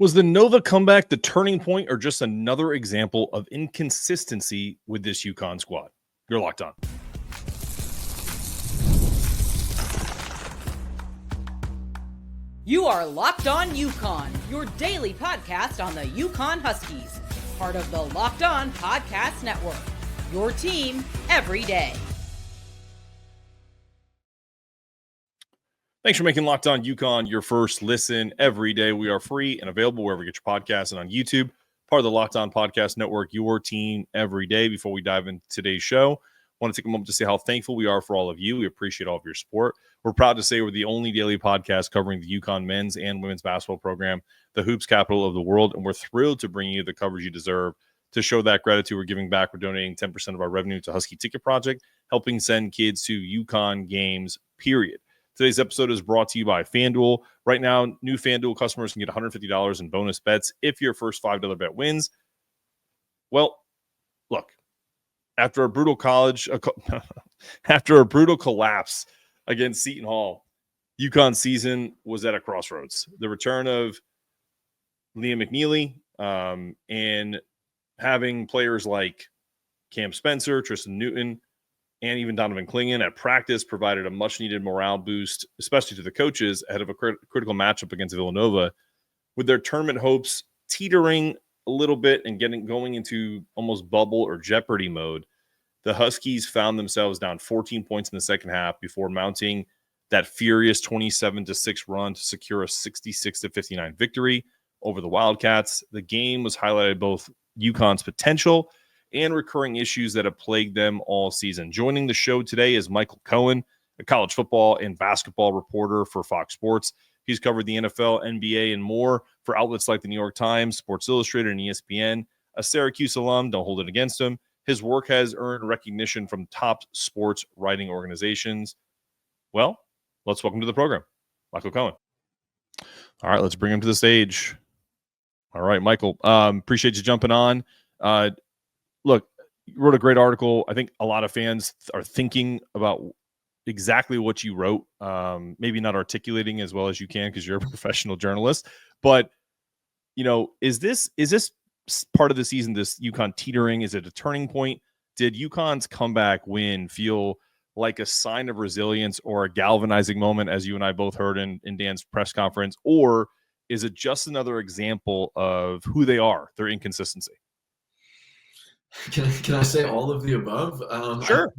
Was the Nova comeback the turning point or just another example of inconsistency with this UConn squad? You're locked on. You are Locked On UConn, your daily podcast on the UConn Huskies, part of the Locked On Podcast Network, your team every day. Thanks for making Locked On UConn your first listen every day. We are free and available wherever you get your podcasts and on YouTube, part of the Locked On Podcast Network, your team every day. Before we dive into today's show, I want to take a moment to say how thankful we are for all of you. We appreciate all of your support. We're proud to say we're the only daily podcast covering the UConn men's and women's basketball program, the hoops capital of the world, and we're thrilled to bring you the coverage you deserve. To show that gratitude, we're giving back. We're donating 10% of our revenue to Husky Ticket Project, helping send kids to UConn games, period. Today's episode is brought to you by FanDuel. Right now, new FanDuel customers can get $150 in bonus bets if your first $5 bet wins. Well, look, after a brutal collapse against Seton Hall, UConn's season was at a crossroads. The return of Liam McNeely and having players like Cam Spencer, Tristen Newton, and even Donovan Clingan at practice provided a much-needed morale boost, especially to the coaches, ahead of a critical matchup against Villanova. With their tournament hopes teetering a little bit and going into almost bubble or jeopardy mode, the Huskies found themselves down 14 points in the second half before mounting that furious 27-6 run to secure a 66-59 victory over the Wildcats. The game was highlighted both UConn's potential and recurring issues that have plagued them all season. Joining the show today is Michael Cohen, a college football and basketball reporter for Fox Sports. He's covered the NFL, NBA, and more for outlets like the New York Times, Sports Illustrated, and ESPN. A Syracuse alum, don't hold it against him. His work has earned recognition from top sports writing organizations. Well, let's welcome to the program, Michael Cohen. All right, let's bring him to the stage. All right, Michael, appreciate you jumping on. Look, you wrote a great article. I think a lot of fans are thinking about exactly what you wrote, maybe not articulating as well as you can because you're a professional journalist. But, you know, is this part of the season, this UConn teetering? Is it a turning point? Did UConn's comeback win feel like a sign of resilience or a galvanizing moment, as you and I both heard in Dan's press conference? Or is it just another example of who they are, their inconsistency? Can I say all of the above? Sure.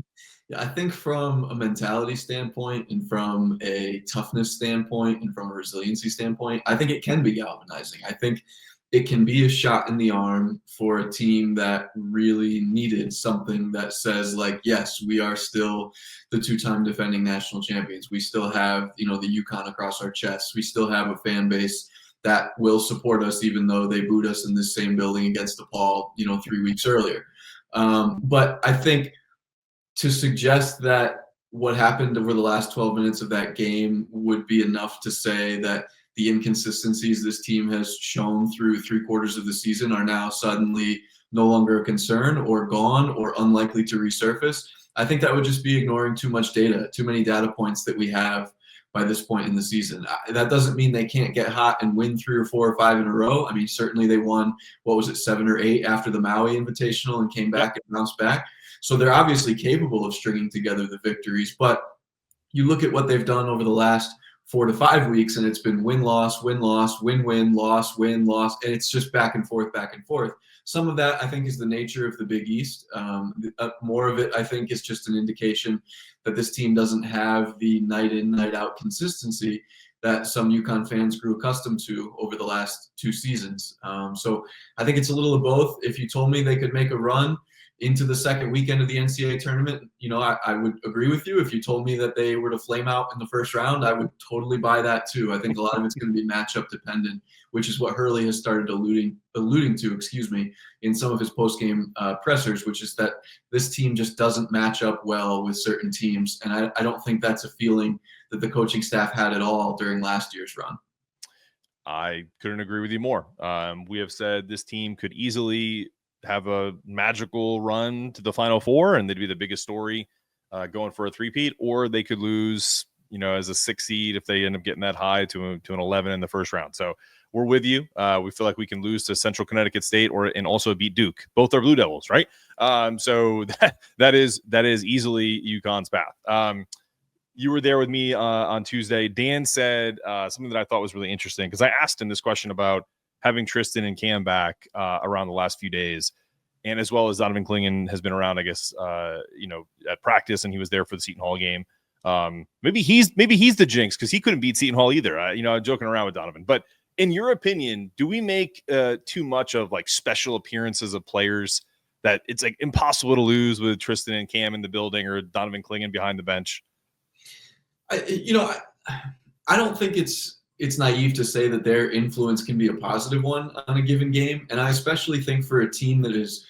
I think from a mentality standpoint and from a toughness standpoint and from a resiliency standpoint, I think it can be galvanizing. I think it can be a shot in the arm for a team that really needed something that says, like, yes, we are still the two-time defending national champions. We still have, the UConn across our chests. We still have a fan base that will support us, even though they booed us in this same building against DePaul, 3 weeks earlier. But I think to suggest that what happened over the last 12 minutes of that game would be enough to say that the inconsistencies this team has shown through 3/4 of the season are now suddenly no longer a concern or gone or unlikely to resurface, I think that would just be ignoring too much data, too many data points that we have by this point in the season. That doesn't mean they can't get hot and win 3 or 4 or 5 in a row. I mean, certainly they won, 7 or 8 after the Maui Invitational and came back and bounced back. So they're obviously capable of stringing together the victories. But you look at what they've done over the last 4 to 5 weeks, and it's been win-loss, win-loss, win-win, loss, win-loss, and it's just back and forth, back and forth. Some of that, I think, is the nature of the Big East. More of it, I think, is just an indication that this team doesn't have the night-in, night-out consistency that some UConn fans grew accustomed to over the last 2 seasons. So I think it's a little of both. If you told me they could make a run into the second weekend of the NCAA tournament, I would agree with you. If you told me that they were to flame out in the first round, I would totally buy that too. I think a lot of it's going to be matchup dependent, which is what Hurley has started alluding to, in some of his post-game pressers, which is that this team just doesn't match up well with certain teams. And I don't think that's a feeling that the coaching staff had at all during last year's run. I couldn't agree with you more. We have said this team could easily have a magical run to the Final Four, and they'd be the biggest story going for a three-peat, or they could lose as a 6 seed if they end up getting that high to an 11 in the first round. So we're with you. We feel like we can lose to Central Connecticut State and also beat Duke. Both are Blue Devils, right? So that is easily UConn's path. You were there with me on Tuesday. Dan said something that I thought was really interesting because I asked him this question about having Tristen and Cam back around the last few days, and as well as Donovan Clingan has been around, I guess, at practice, and he was there for the Seton Hall game. Maybe he's the jinx because he couldn't beat Seton Hall either. I'm joking around with Donovan, but in your opinion, do we make too much of like special appearances of players that it's like impossible to lose with Tristen and Cam in the building or Donovan Clingan behind the bench? I don't think it's naive to say that their influence can be a positive one on a given game. And I especially think for a team that is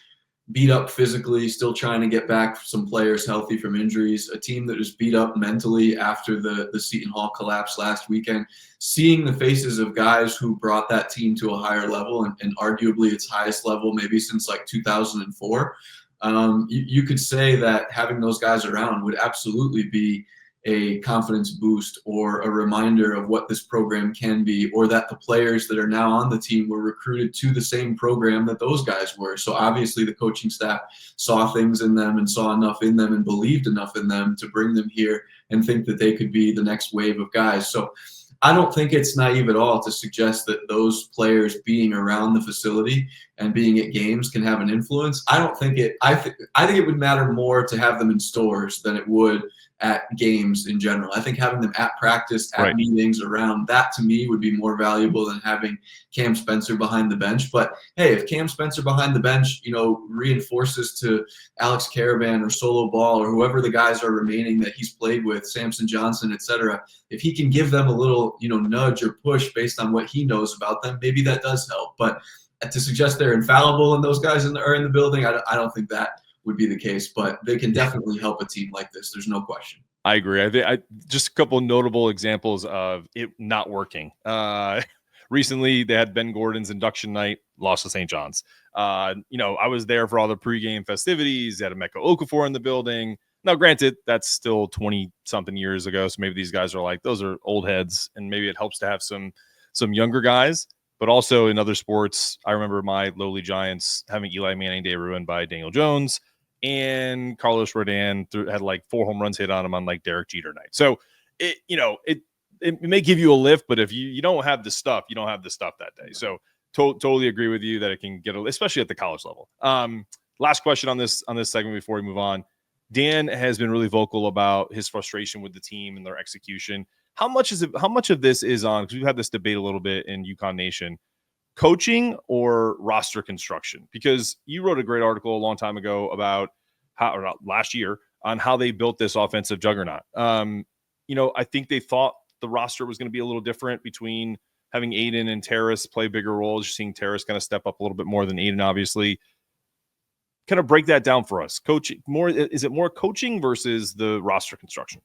beat up physically, still trying to get back some players healthy from injuries, a team that is beat up mentally after the Seton Hall collapse last weekend, seeing the faces of guys who brought that team to a higher level and arguably its highest level maybe since like 2004. You could say that having those guys around would absolutely be a confidence boost or a reminder of what this program can be, or that the players that are now on the team were recruited to the same program that those guys were. So obviously the coaching staff saw things in them and saw enough in them and believed enough in them to bring them here and think that they could be the next wave of guys. So I don't think it's naive at all to suggest that those players being around the facility and being at games can have an influence. I think it would matter more to have them in stores than it would at games in general. I think having them at practice, at meetings, around, that to me would be more valuable than having Cam Spencer behind the bench. But hey, if Cam Spencer behind the bench, reinforces to Alex Caravan or Solo Ball or whoever the guys are remaining that he's played with, Samson Johnson, etc., if he can give them a little, nudge or push based on what he knows about them, maybe that does help. But to suggest they're infallible and those guys are in the building, I don't think that would be the case, but they can definitely help a team like this. There's no question. I agree. I just a couple of notable examples of it not working. Recently, they had Ben Gordon's induction night, lost to St. John's. I was there for all the pregame festivities. They had Emeka Okafor in the building. Now, granted, that's still 20-something years ago, so maybe these guys are like, those are old heads, and maybe it helps to have some younger guys. But also in other sports, I remember my lowly Giants having Eli Manning Day ruined by Daniel Jones, and Carlos Rodon had like 4 home runs hit on him on like Derek Jeter night. So it may give you a lift, but if you don't have the stuff, you don't have the stuff that day. So totally agree with you that it can get, especially at the college level. Last question on this segment before we move on. Dan has been really vocal about his frustration with the team and their execution. How much of this is on, because we've had this debate a little bit in UConn Nation, coaching or roster construction? Because you wrote a great article a long time ago about last year on how they built this offensive juggernaut. I think they thought the roster was going to be a little different between having Aiden and Terrace play bigger roles. You're seeing Terrace kind of step up a little bit more than Aiden, obviously. Kind of break that down for us. Coaching more, is it more coaching versus the roster construction?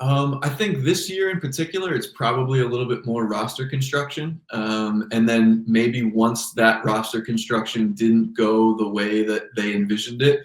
I think this year in particular, it's probably a little bit more roster construction. And then maybe once that roster construction didn't go the way that they envisioned it,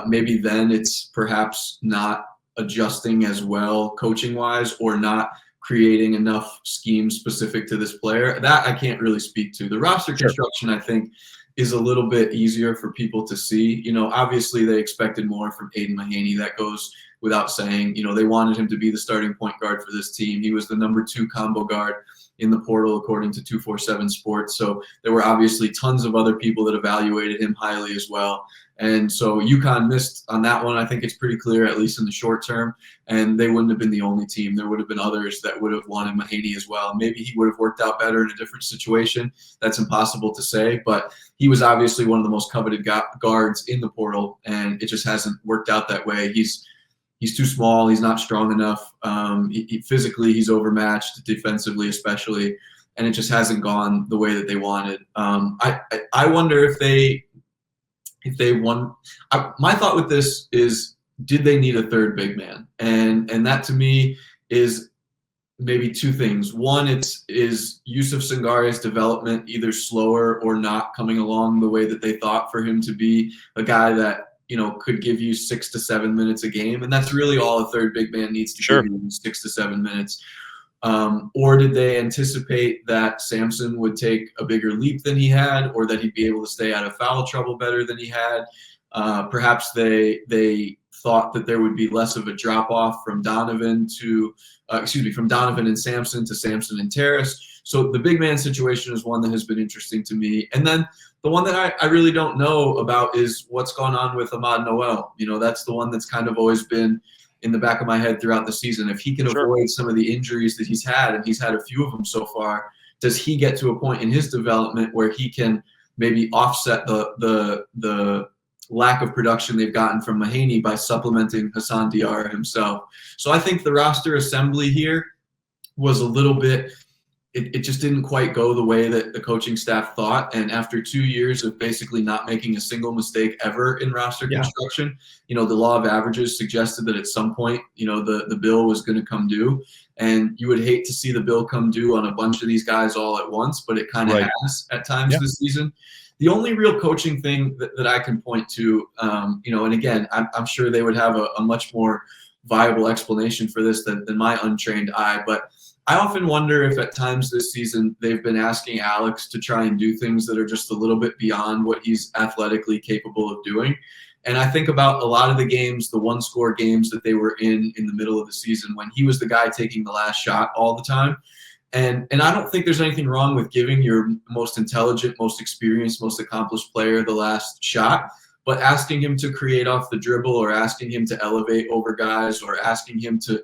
maybe then it's perhaps not adjusting as well coaching-wise or not creating enough schemes specific to this player. That I can't really speak to. The roster construction, I think, is a little bit easier for people to see. Obviously they expected more from Aiden Mahaney. That goes without saying. They wanted him to be the starting point guard for this team. He was the number 2 combo guard in the portal, according to 247 Sports. So there were obviously tons of other people that evaluated him highly as well. And so UConn missed on that one. I think it's pretty clear, at least in the short term. And they wouldn't have been the only team. There would have been others that would have wanted Mahaney as well. Maybe he would have worked out better in a different situation. That's impossible to say. But he was obviously one of the most coveted guards in the portal, and it just hasn't worked out that way. He's too small. He's not strong enough. Physically, he's overmatched, defensively especially, and it just hasn't gone the way that they wanted. I wonder if they won. My thought with this is, did they need a third big man? And that to me is maybe 2 things. One, is Yusuf Sangare's development either slower or not coming along the way that they thought for him to be a guy that could give you 6 to 7 minutes a game, and that's really all a third big man needs to give you, 6 to 7 minutes. Or did they anticipate that Sampson would take a bigger leap than he had, or that he'd be able to stay out of foul trouble better than he had? Perhaps they thought that there would be less of a drop off from Donovan and Sampson to Sampson and Terrace. So the big man situation is one that has been interesting to me. And then the one that I really don't know about is what's gone on with Ahmad Noel. That's the one that's kind of always been in the back of my head throughout the season. If he can avoid some of the injuries that he's had, and he's had a few of them so far, does he get to a point in his development where he can maybe offset the lack of production they've gotten from Mahaney by supplementing Hassan Diarra himself? So I think the roster assembly here was a little bit – it just didn't quite go the way that the coaching staff thought. And after 2 years of basically not making a single mistake ever in roster construction, the law of averages suggested that at some point, the bill was going to come due. And you would hate to see the bill come due on a bunch of these guys all at once, but it kind of has at times this season. The only real coaching thing that I can point to, and again, I'm sure they would have a much more viable explanation for this than my untrained eye, but I often wonder if at times this season they've been asking Alex to try and do things that are just a little bit beyond what he's athletically capable of doing. And I think about a lot of the games, the one-score games that they were in the middle of the season when he was the guy taking the last shot all the time. And I don't think there's anything wrong with giving your most intelligent, most experienced, most accomplished player the last shot. But asking him to create off the dribble, or asking him to elevate over guys, or asking him to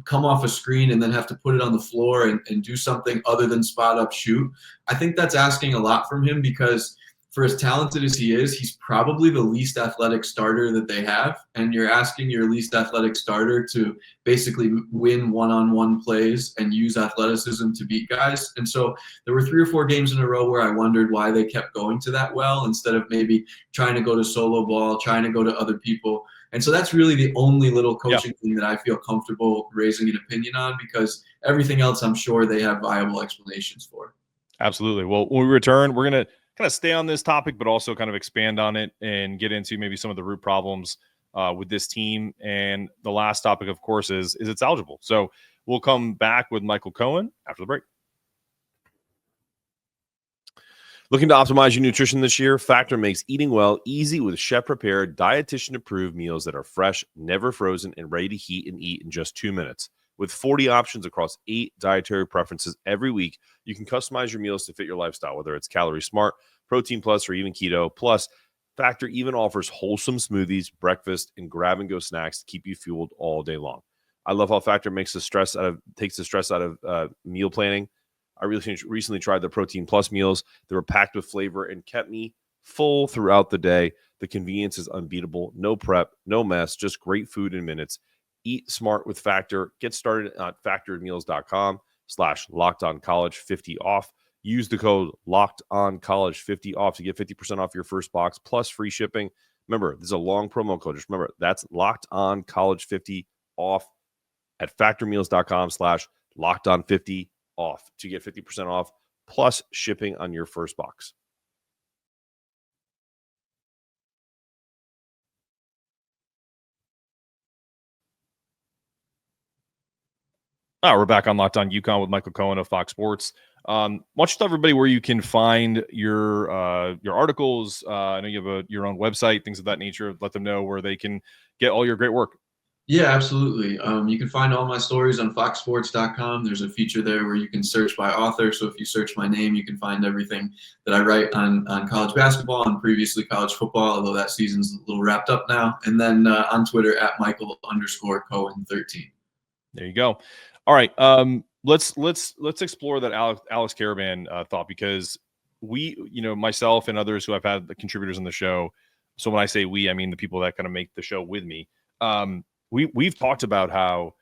come off a screen and then have to put it on the floor and do something other than spot up shoot, I think that's asking a lot from him, because for as talented as he is, he's probably the least athletic starter that they have. And you're asking your least athletic starter to basically win one-on-one plays and use athleticism to beat guys. And so there were 3 or 4 games in a row where I wondered why they kept going to that well, instead of maybe trying to go to solo ball, trying to go to other people. And so that's really the only little coaching thing that I feel comfortable raising an opinion on, because everything else I'm sure they have viable explanations for. Absolutely. Well, when we return, we're going to kind of stay on this topic, but also kind of expand on it and get into maybe some of the root problems with this team. And the last topic, of course, is it's eligible. So we'll come back with Michael Cohen after the break. Looking to optimize your nutrition this year? Factor makes eating well easy with chef-prepared, dietitian-approved meals that are fresh, never frozen, and ready to heat and eat in just 2 minutes. With 40 options across 8 dietary preferences every week, you can customize your meals to fit your lifestyle, whether it's Calorie Smart, Protein Plus, or even Keto. Plus, Factor even offers wholesome smoothies, breakfast, and grab-and-go snacks to keep you fueled all day long. I love how Factor takes the stress out of meal planning. I recently tried the Protein Plus meals. They were packed with flavor and kept me full throughout the day. The convenience is unbeatable. No prep, no mess, just great food in minutes. Eat smart with Factor. Get started at factormeals.com/LockedOnCollege50 off. Use the code LockedOnCollege50 off to get 50% off your first box plus free shipping. Remember, this is a long promo code. Just remember, that's LockedOnCollege50 off at factormeals.com/LockedOn50 off to get 50% off plus shipping on your first box. We're back on Locked On UConn with Michael Cohen of Fox Sports. Why don't you tell everybody where you can find your articles? I know you have your own website, things of that nature. Let them know where they can get all your great work. Yeah, absolutely. You can find all my stories on foxsports.com. There's a feature there where you can search by author. So if you search my name, you can find everything that I write on college basketball and previously college football, although that season's a little wrapped up now. And then on Twitter at Michael_Cohen13. There you go. All right. Let's explore that Alex Caravan thought, because we, myself and others who I've had the contributors on the show. So when I say we, I mean the people that kind of make the show with me. We've talked about how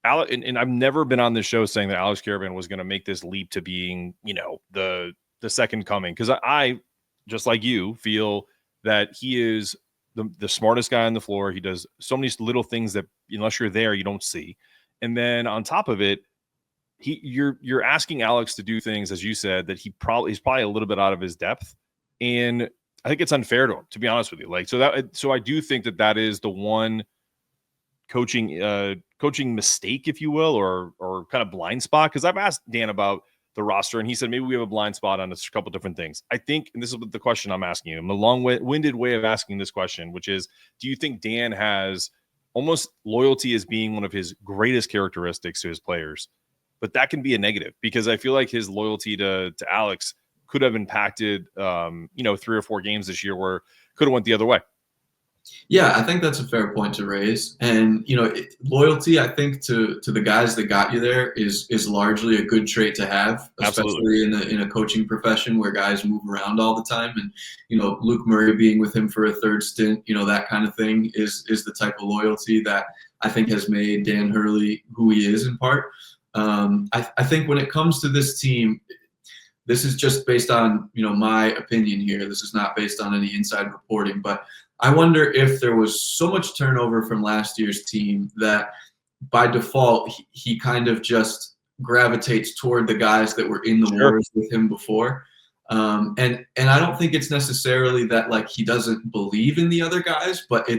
Alex, and I've never been on this show saying that Alex Caravan was going to make this leap to being, the second coming. Because I, just like you, feel that he is the smartest guy on the floor. He does so many little things that unless you're there, you don't see. And then on top of it, you're asking Alex to do things, as you said, that he's probably a little bit out of his depth. And I think it's unfair to him, to be honest with you. Like, so I do think that is the one coaching mistake, if you will, or kind of blind spot. Because I've asked Dan about the roster, and he said maybe we have a blind spot on a couple different things. I think, and this is the question I'm asking you, I'm a long-winded way of asking this question, which is, do you think Dan has almost loyalty as being one of his greatest characteristics to his players, but that can be a negative? Because I feel like his loyalty to Alex could have impacted 3 or 4 games this year where could have went the other way. Yeah, I think that's a fair point to raise. And, loyalty, I think, to the guys that got you there is largely a good trait to have, especially in a coaching profession where guys move around all the time. And, Luke Murray being with him for a third stint, that kind of thing is the type of loyalty that I think has made Dan Hurley who he is in part. I think when it comes to this team, this is just based on, my opinion here. This is not based on any inside reporting, but I wonder if there was so much turnover from last year's team that by default he kind of just gravitates toward the guys that were in the wars with him before. And I don't think it's necessarily that like he doesn't believe in the other guys, but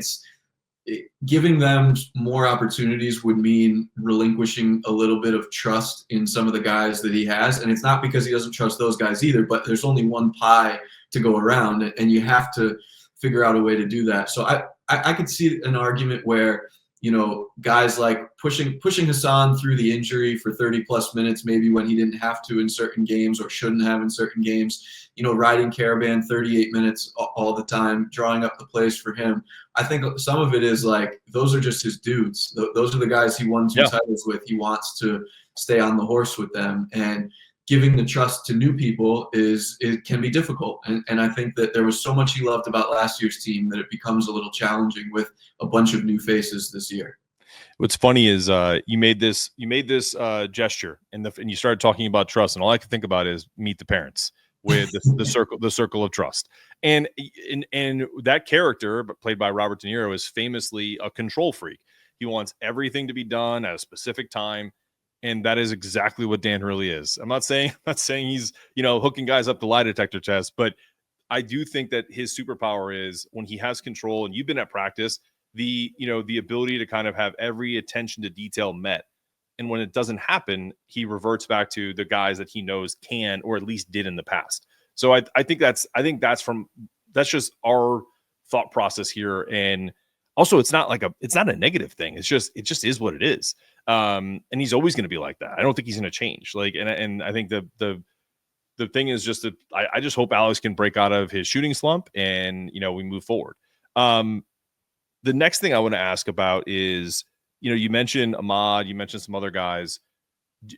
giving them more opportunities would mean relinquishing a little bit of trust in some of the guys that he has. And it's not because he doesn't trust those guys either, but there's only one pie to go around, and you have to figure out a way to do that. So I could see an argument where, guys like pushing Hassan through the injury for 30 plus minutes, maybe when he didn't have to in certain games or shouldn't have in certain games, riding Caravan 38 minutes all the time, drawing up the plays for him. I think some of it is like, those are just his dudes. Those are the guys he won 2 titles with. He wants to stay on the horse with them. And giving the trust to new people it can be difficult. And I think that there was so much he loved about last year's team that it becomes a little challenging with a bunch of new faces this year. What's funny is you made this gesture and you started talking about trust, and all I can think about is Meet the Parents with the circle of trust. And that character played by Robert De Niro is famously a control freak. He wants everything to be done at a specific time. And that is exactly what Dan Hurley is. I'm not saying he's, hooking guys up to lie detector tests, but I do think that his superpower is when he has control, and you've been at practice, the ability to kind of have every attention to detail met. And when it doesn't happen, he reverts back to the guys that he knows can, or at least did in the past. So I think that's just our thought process here. And also it's not a negative thing. It just is what it is. And he's always going to be like that. I don't think he's going to change. And I think the thing is just that I just hope Alex can break out of his shooting slump and, we move forward. The next thing I want to ask about is, you mentioned Ahmad, you mentioned some other guys.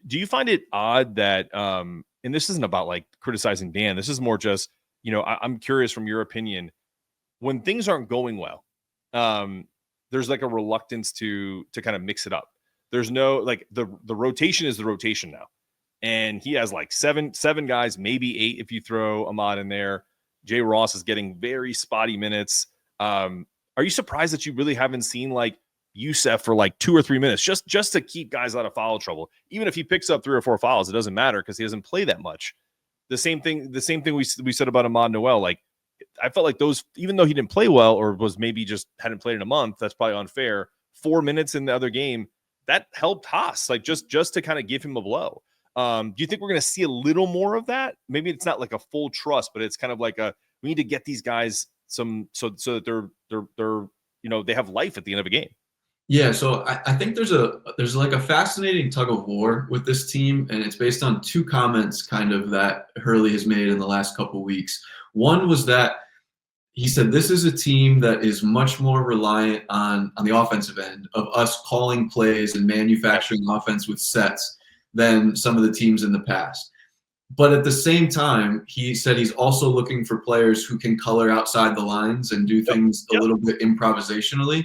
Do you find it odd that, and this isn't about like criticizing Dan, this is more just, I'm curious from your opinion, when things aren't going well, there's like a reluctance to kind of mix it up. There's no, like, the rotation is the rotation now. And he has like seven guys, maybe 8 if you throw Ahmad in there. Jay Ross is getting very spotty minutes. Are you surprised that you really haven't seen like Youssef for like 2 or 3 minutes just to keep guys out of foul trouble? Even if he picks up 3 or 4 fouls, it doesn't matter because he doesn't play that much. The same thing we said about Ahmad Noel. Like, I felt like those, even though he didn't play well or was maybe just hadn't played in a month, that's probably unfair. 4 minutes in the other game, that helped Haas, like just to kind of give him a blow. Do you think we're going to see a little more of that? Maybe it's not like a full trust, but it's kind of like we need to get these guys so that they're they have life at the end of a game. Yeah, so I think there's like a fascinating tug of war with this team, and it's based on 2 comments kind of that Hurley has made in the last couple weeks. One was that he said this is a team that is much more reliant on the offensive end of us calling plays and manufacturing offense with sets than some of the teams in the past. But at the same time, he said he's also looking for players who can color outside the lines and do things a little bit improvisationally.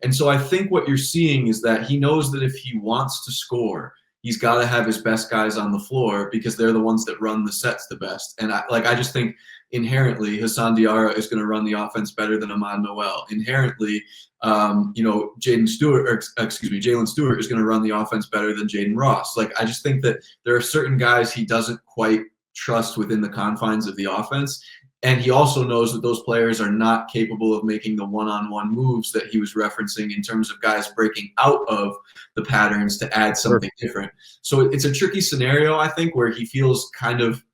And so I think what you're seeing is that he knows that if he wants to score, he's got to have his best guys on the floor because they're the ones that run the sets the best. And I just think inherently Hassan Diarra is going to run the offense better than Ahmad Noel. Inherently, Jalen Stewart is going to run the offense better than Jaden Ross. Like, I just think that there are certain guys he doesn't quite trust within the confines of the offense. And he also knows that those players are not capable of making the one-on-one moves that he was referencing in terms of guys breaking out of the patterns to add something different. So it's a tricky scenario, I think, where he feels kind of,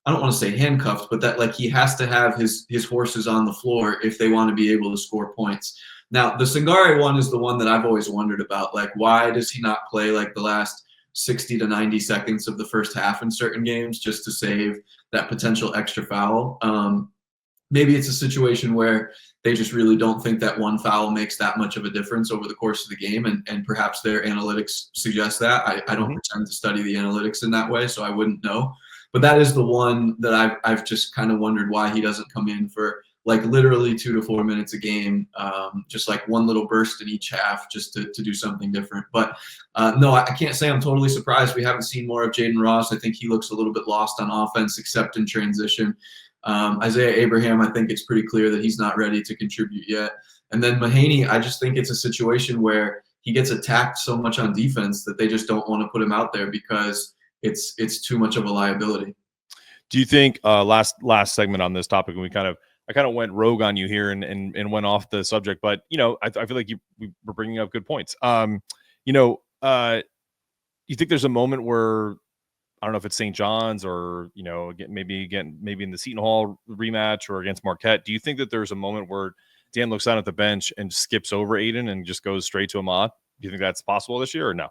I don't want to say handcuffed, but that like he has to have his horses on the floor if they want to be able to score points. Now, the Singare one is the one that I've always wondered about. Like, why does he not play like the last 60 to 90 seconds of the first half in certain games just to save that potential extra foul? Maybe it's a situation where they just really don't think that one foul makes that much of a difference over the course of the game, and perhaps their analytics suggest that. I don't pretend to study the analytics in that way, so I wouldn't know. But that is the one that I've just kind of wondered why he doesn't come in for like literally 2 to 4 minutes a game, just like one little burst in each half just to do something different. But no, I can't say I'm totally surprised we haven't seen more of Jaden Ross. I think he looks a little bit lost on offense, except in transition. Isaiah Abraham, I think it's pretty clear that he's not ready to contribute yet. And then Mahaney, I just think it's a situation where he gets attacked so much on defense that they just don't want to put him out there because it's too much of a liability. Do you think last segment on this topic, and I kind of went rogue on you here and went off the subject, but I feel like we were bringing up good points. You think there's a moment where, I don't know if it's St. John's or, maybe in the Seton Hall rematch or against Marquette. Do you think that there's a moment where Dan looks down at the bench and skips over Aiden and just goes straight to Ahmad? Do you think that's possible this year or no?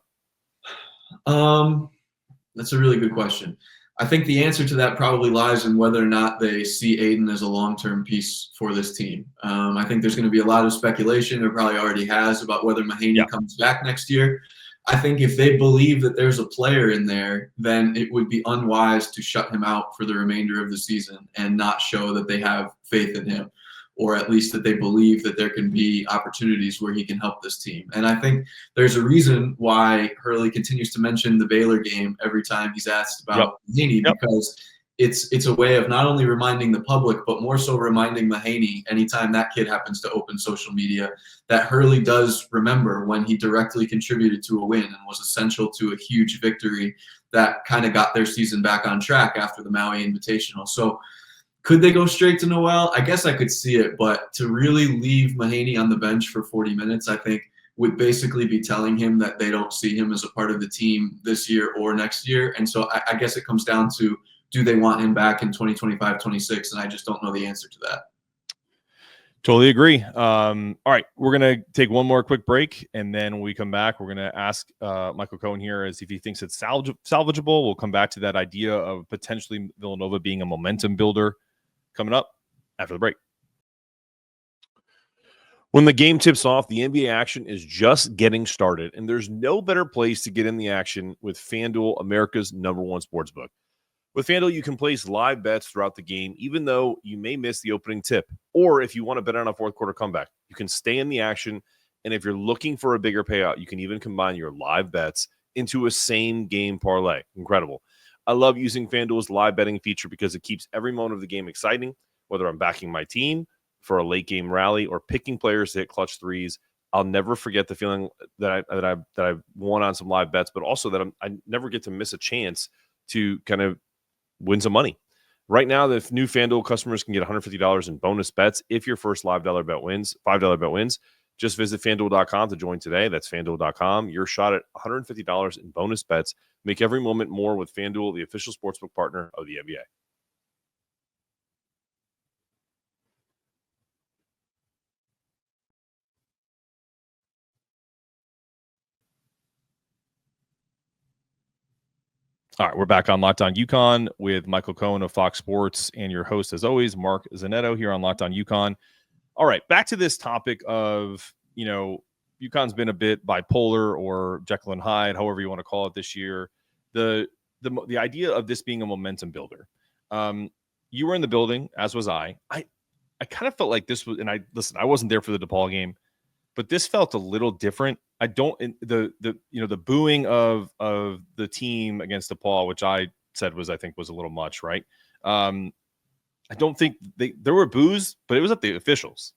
That's a really good question. I think the answer to that probably lies in whether or not they see Aiden as a long-term piece for this team. I think there's going to be a lot of speculation, there probably already has, about whether Mahaney comes back next year. I think if they believe that there's a player in there, then it would be unwise to shut him out for the remainder of the season and not show that they have faith in him, or at least that they believe that there can be opportunities where he can help this team. And I think there's a reason why Hurley continues to mention the Baylor game every time he's asked about Mahaney, because it's a way of not only reminding the public, but more so reminding Mahaney anytime that kid happens to open social media that Hurley does remember when he directly contributed to a win and was essential to a huge victory that kind of got their season back on track after the Maui Invitational. So could they go straight to Noel? I guess I could see it, but to really leave Mahaney on the bench for 40 minutes, I think would basically be telling him that they don't see him as a part of the team this year or next year. And so I guess it comes down to, do they want him back in 2025, 26? And I just don't know the answer to that. Totally agree. All right, we're going to take one more quick break, and then when we come back, we're going to ask Michael Cohen here as if he thinks it's salvageable. We'll come back to that idea of potentially Villanova being a momentum builder coming up after the break. When the game tips off, the NBA action is just getting started, and there's no better place to get in the action with FanDuel, America's #1 sportsbook. With FanDuel, you can place live bets throughout the game, even though you may miss the opening tip. Or if you want to bet on a fourth quarter comeback, you can stay in the action. And if you're looking for a bigger payout, you can even combine your live bets into a same game parlay. Incredible. I love using FanDuel's live betting feature because it keeps every moment of the game exciting. Whether I'm backing my team for a late game rally or picking players to hit clutch threes, I'll never forget the feeling that I won on some live bets, but also that I never get to miss a chance to kind of win some money. Right now, the new FanDuel customers can get $150 in bonus bets if your first $5 bet wins. Just visit FanDuel.com to join today. That's FanDuel.com. Your shot at $150 in bonus bets. Make every moment more with FanDuel, the official sportsbook partner of the NBA. All right, we're back on Locked On UConn with Michael Cohen of Fox Sports and your host, as always, Mark Zanetto here on Locked On UConn. All right, back to this topic of, UConn's been a bit bipolar or Jekyll and Hyde, however you want to call it this year. The idea of this being a momentum builder. You were in the building, as was I. I kind of felt like this was, and I wasn't there for the DePaul game, but this felt a little different. The booing of the team against DePaul, which I said I think was a little much, right? I don't think there were boos, but it was up to the officials.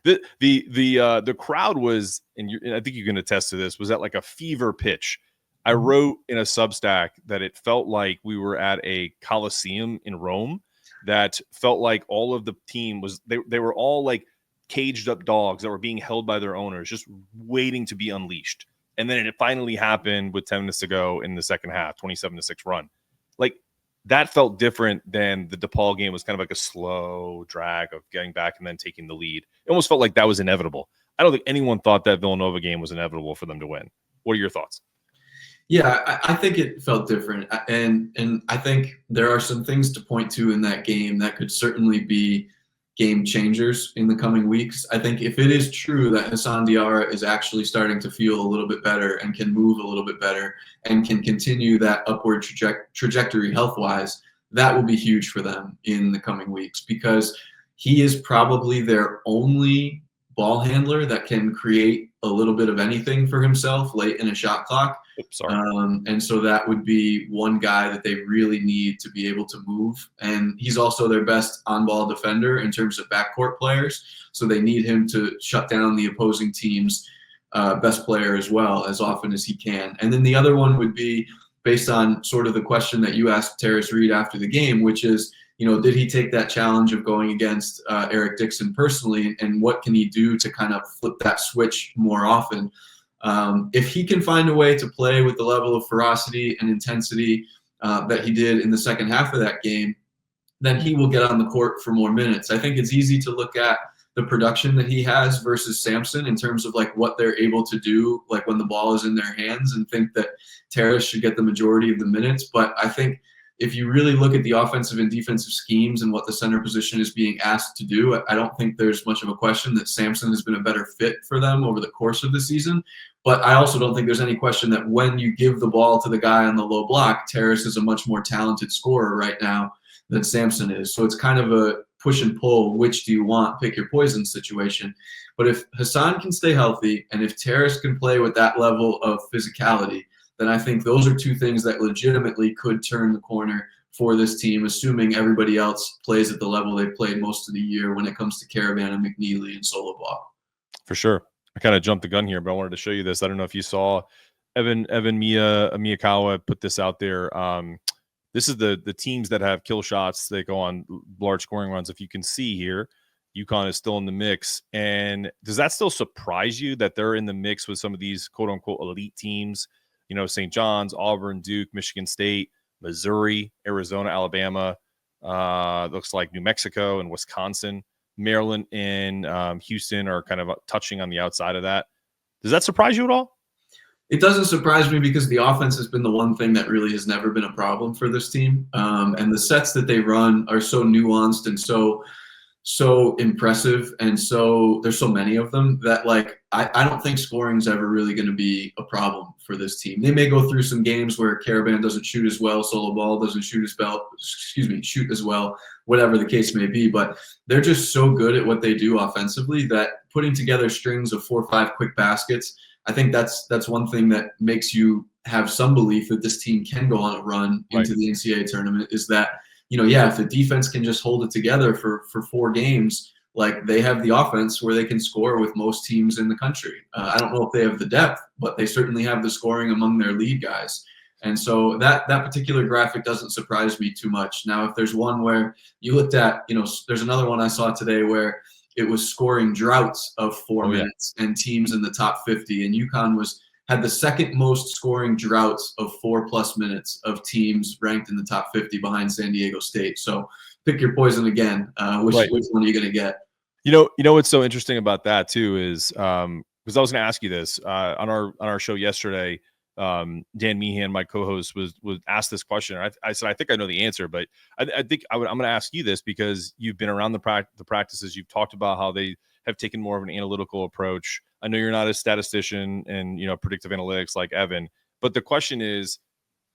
the crowd was, and I think you can attest to this, was at like a fever pitch. I wrote in a Substack that it felt like we were at a Coliseum in Rome that felt like all of the team was they were all like caged up dogs that were being held by their owners, just waiting to be unleashed. And then it finally happened with 10 minutes to go in the second half, 27-6 run. Like that felt different than the DePaul game. Was kind of like a slow drag of getting back and then taking the lead. It almost felt like that was inevitable. I don't think anyone thought that Villanova game was inevitable for them to win. What are your thoughts? Yeah, I think it felt different. And I think there are some things to point to in that game that could certainly be game changers in the coming weeks. I think if it is true that Hassan Diarra is actually starting to feel a little bit better and can move a little bit better and can continue that upward trajectory health-wise, that will be huge for them in the coming weeks, because he is probably their only ball handler that can create a little bit of anything for himself late in a shot clock. Oops, sorry. And so that would be one guy that they really need to be able to move. And he's also their best on-ball defender in terms of backcourt players. So they need him to shut down the opposing team's best player as well as often as he can. And then the other one would be based on sort of the question that you asked Terrace Reed after the game, which is, did he take that challenge of going against Eric Dixon personally, and what can he do to kind of flip that switch more often? If he can find a way to play with the level of ferocity and intensity that he did in the second half of that game, then he will get on the court for more minutes. I think it's easy to look at the production that he has versus Sampson in terms of like what they're able to do, like when the ball is in their hands, and think that Terrace should get the majority of the minutes. But I think if you really look at the offensive and defensive schemes and what the center position is being asked to do, I don't think there's much of a question that Sampson has been a better fit for them over the course of the season. But I also don't think there's any question that when you give the ball to the guy on the low block, Terrace is a much more talented scorer right now than Sampson is. So it's kind of a push and pull, which do you want, pick your poison situation. But if Hassan can stay healthy and if Terrace can play with that level of physicality, then I think those are two things that legitimately could turn the corner for this team, assuming everybody else plays at the level they played most of the year when it comes to Caravan and McNeely and solo ball. For sure. I kind of jumped the gun here, but I wanted to show you this. I don't know if you saw Evan Miyakawa put this out there. This is the teams that have kill shots. They go on large scoring runs. If you can see here, UConn is still in the mix. And does that still surprise you that they're in the mix with some of these quote unquote elite teams? St. John's, Auburn, Duke, Michigan State, Missouri, Arizona, Alabama, looks like New Mexico and Wisconsin, Maryland and Houston are kind of touching on the outside of that. Does that surprise you at all? It doesn't surprise me because the offense has been the one thing that really has never been a problem for this team. And the sets that they run are so nuanced and so impressive, and so there's so many of them that I don't think scoring is ever really going to be a problem for this team. They may go through some games where Caravan doesn't shoot as well, solo ball doesn't shoot as well, whatever the case may be, but they're just so good at what they do offensively that putting together strings of 4 or 5 quick baskets, I think that's one thing that makes you have some belief that this team can go on a run into the NCAA tournament, is that if the defense can just hold it together for 4 games, like they have the offense where they can score with most teams in the country. I don't know if they have the depth, but they certainly have the scoring among their lead guys. And so that particular graphic doesn't surprise me too much. Now, if there's one where you looked at, there's another one I saw today where it was scoring droughts of 4 minutes and teams in the top 50, and UConn had the second most scoring droughts of 4+ minutes of teams ranked in the top 50 behind San Diego State. So pick your poison again. Which one are you going to get? What's so interesting about that too is because I was going to ask you this on our show yesterday. Dan Meehan, my co-host, was asked this question. I said I think I know the answer, but I think I'm going to ask you this because you've been around the practices. You've talked about how they have taken more of an analytical approach. I know you're not a statistician and predictive analytics like Evan, but the question is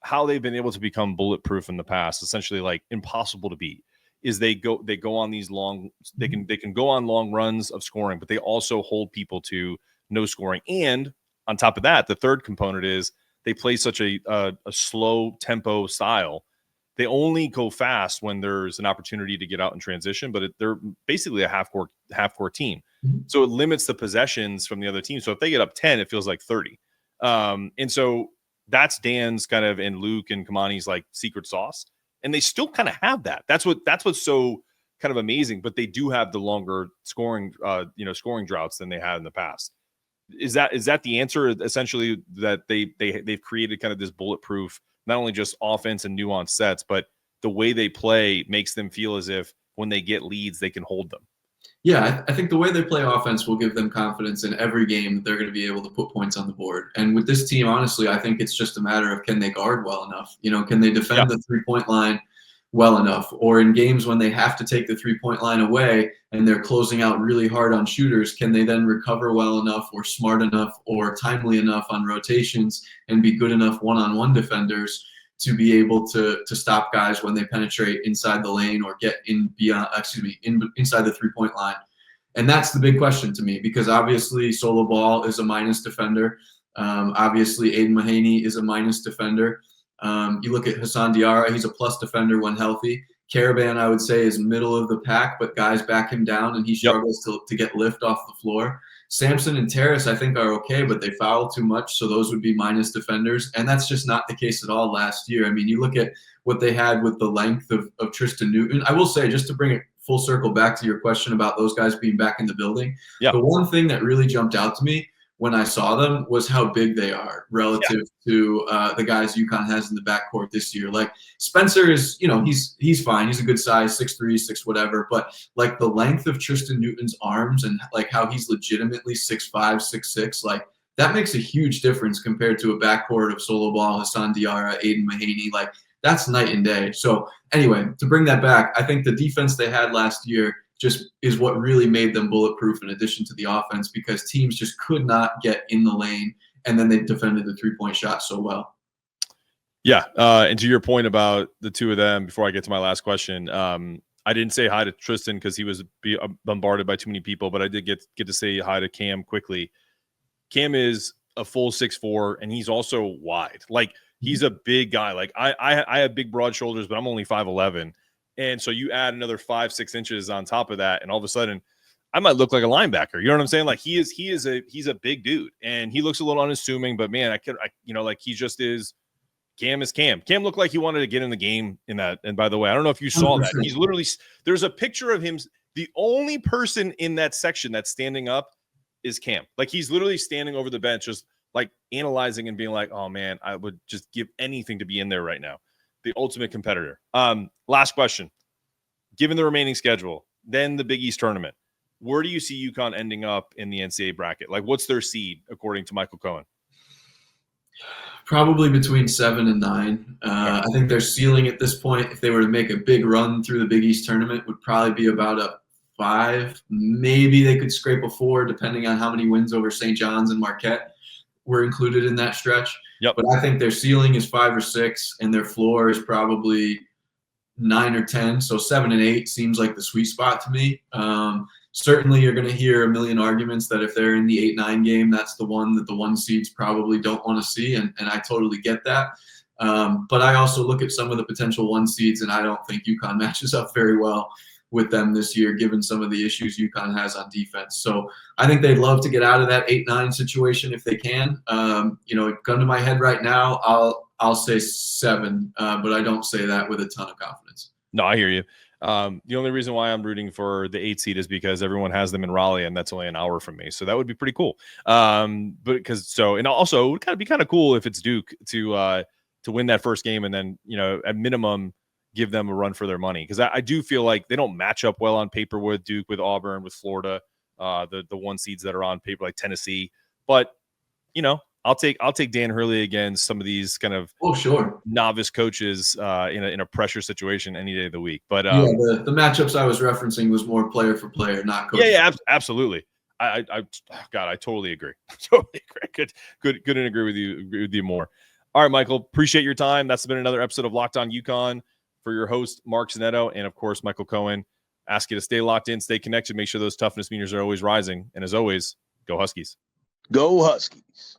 how they've been able to become bulletproof in the past, essentially like impossible to beat. Is they go on these long, they can go on long runs of scoring, but they also hold people to no scoring. And on top of that, the third component is they play such a slow tempo style. They only go fast when there's an opportunity to get out in transition, but they're basically a half court team. Mm-hmm. So it limits the possessions from the other team. So if they get up 10, it feels like 30. And so that's Dan's kind of, and Luke and Kamani's like secret sauce and they still kind of have that. That's what's so kind of amazing. But they do have the longer scoring droughts than they had in the past. Is that the answer? Essentially, that they've created kind of this bulletproof, not only just offense and nuanced sets, but the way they play makes them feel as if when they get leads, they can hold them. Yeah, I think the way they play offense will give them confidence in every game that they're going to be able to put points on the board. And with this team, honestly, I think it's just a matter of, can they guard well enough? Can they defend the 3-point line well enough? Or in games when they have to take the 3-point line away and they're closing out really hard on shooters, can they then recover well enough or smart enough or timely enough on rotations and be good enough one-on-one defenders to be able to stop guys when they penetrate inside the lane or get inside the 3-point line? And that's the big question to me, because obviously Solo Ball is a minus defender. Obviously Aiden Mahaney is a minus defender. You look at Hassan Diarra, he's a plus defender when healthy. Caravan, I would say, is middle of the pack, but guys back him down and he struggles to get lift off the floor. Sampson and Terrace, I think, are okay, but they foul too much, so those would be minus defenders. And that's just not the case at all last year. I mean, you look at what they had with the length of Tristen Newton. I will say, just to bring it full circle back to your question about those guys being back in the building, the one thing that really jumped out to me when I saw them was how big they are relative to the guys UConn has in the backcourt this year. Like Spencer is, he's fine. He's a good size, 6'3", 6 whatever. But like the length of Tristen Newton's arms and like how he's legitimately 6'5", 6'6", like that makes a huge difference compared to a backcourt of Solo Ball, Hassan Diarra, Aiden Mahaney. Like that's night and day. So anyway, to bring that back, I think the defense they had last year just is what really made them bulletproof in addition to the offense, because teams just could not get in the lane, and then they defended the 3-point shot so well. Yeah, and to your point about the two of them, before I get to my last question, I didn't say hi to Tristen because he was bombarded by too many people, but I did get to say hi to Cam quickly. Cam is a full 6'4", and he's also wide. Like, he's a big guy. Like, I have big, broad shoulders, but I'm only 5'11". And so you add another 5-6 inches on top of that, and all of a sudden I might look like a linebacker. You know what I'm saying? Like he's a big dude, and he looks a little unassuming, but man, like he just is. Cam is Cam. Cam looked like he wanted to get in the game in that. And by the way, I don't know if you saw that. He's literally, there's a picture of him. The only person in that section that's standing up is Cam. Like he's literally standing over the bench, just like analyzing and being like, oh man, I would just give anything to be in there right now. The ultimate competitor. Last question. Given the remaining schedule, then the Big East tournament, where do you see UConn ending up in the NCAA bracket? Like, what's their seed according to Michael Cohen? Probably between 7 and 9. I think their ceiling at this point, if they were to make a big run through the Big East tournament, would probably be about a 5. Maybe they could scrape a 4, depending on how many wins over St. John's and Marquette were included in that stretch. Yep. But I think their ceiling is 5 or 6, and their floor is probably 9 or 10. So 7 and 8 seems like the sweet spot to me. Certainly, you're going to hear a million arguments that if they're in the 8-9 game, that's the one that the 1 seeds probably don't want to see, and I totally get that. But I also look at some of the potential 1 seeds, and I don't think UConn matches up very well with them this year, given some of the issues UConn has on defense. So I think they'd love to get out of that 8-9 situation if they can. Gun to my head right now, I'll say 7, but I don't say that with a ton of confidence. No, I hear you. The only reason why I'm rooting for the 8 seed is because everyone has them in Raleigh, and that's only an hour from me. So that would be pretty cool. And also it would be kind of cool if it's Duke to win that first game, and then, at minimum give them a run for their money. Cause I do feel like they don't match up well on paper with Duke, with Auburn, with Florida, the 1 seeds that are on paper, like Tennessee, but I'll take Dan Hurley against some of these kind of novice coaches in a pressure situation any day of the week. But the matchups I was referencing was more player for player, not coach. Yeah, absolutely. I totally agree. Couldn't agree with you more. All right, Michael, appreciate your time. That's been another episode of Locked On UConn. For your host, Mark Zanetto, and of course, Michael Cohen. Ask you to stay locked in, stay connected, make sure those toughness meters are always rising. And as always, go Huskies. Go Huskies.